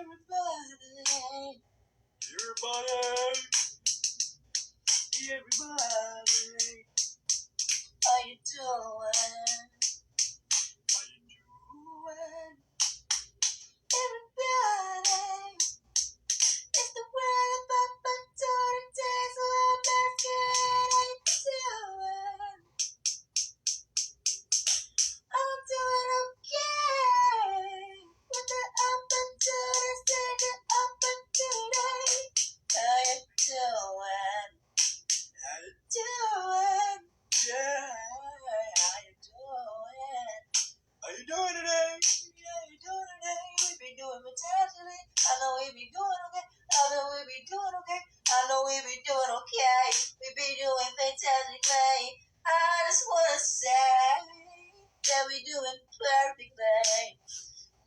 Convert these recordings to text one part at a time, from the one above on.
everybody, how you doing? How you doing? Everybody, it's the world of opportunity, so I'm asking how you doing? I'm doing okay. With the opportunity, the opportunity. How you doing? How you doing? Yeah, how you doing? How you doing today? Yeah, you doing today? We be doing fantastically. I know we be doing okay. I know we be doing okay. I know we be doing okay. We be doing fantastically. I just wanna say that we doing perfectly.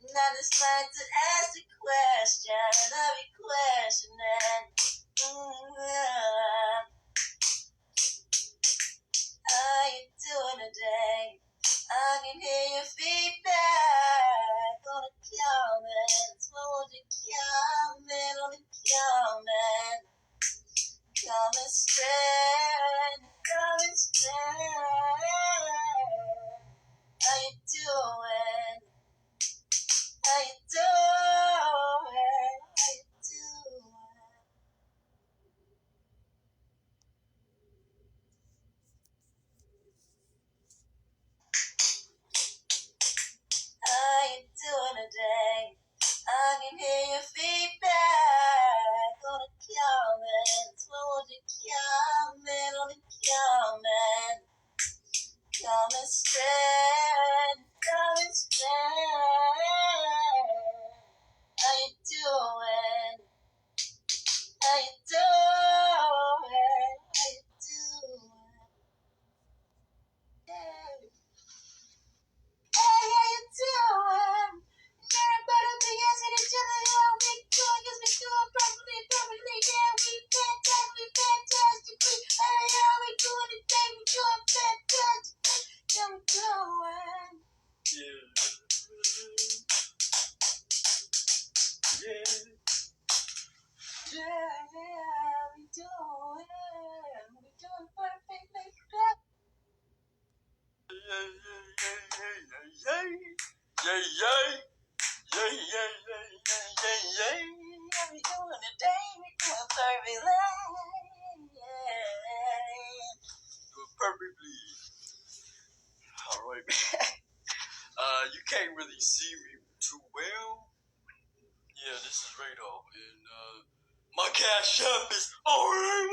And I just like to ask a question. I be questioning. How you doing today? I can hear your feedback on the comments. What would you comment on the comment? Comment straight. Comment straight. How you doing? How you doing? How you doing? How you doing today? I can hear your feedback on the comments. What would you comment on the comment? Comment straight. Comment straight. How you doing? How you doing? How you doing? Hey, how you doing? Everybody be asking each other how we doing, 'cause we doing perfectly, perfectly. Yeah, we fantastically. Hey, how we doing today? We doing fantastically. Yeah, we doing. Yeah. Yeah. Yeah, we doing. We doing perfectly. Yay. How we doing today? We doing perfectly. Yeah. Doing perfectly. Alright. You can't really see me too well. Yeah, this is Radar. And my cash app is RAYSWND.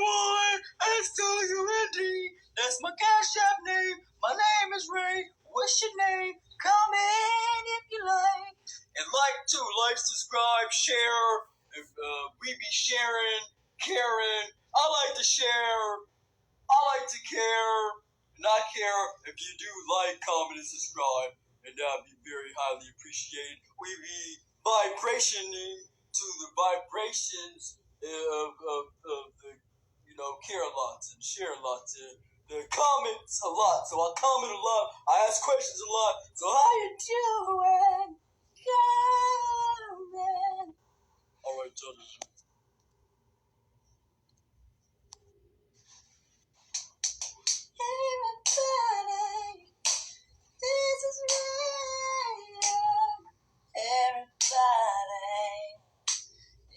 That's my cash app name. My name is Ray. What's your name? Comment if you like. And like, subscribe, share. We be sharing, caring. I like to share. I like to care. And I care if you do like, comment, and subscribe. And that would be very highly appreciated. We be vibrationing to the vibrations of the, care lots and share lots and the comments a lot. So I comment a lot. I ask questions a lot. So how you doing? Comment. All right, gentlemen. Everybody, this is real. Everybody,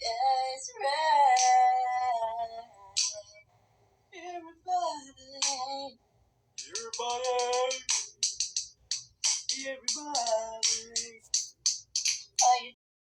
yeah, it's real. Everybody, everybody, everybody.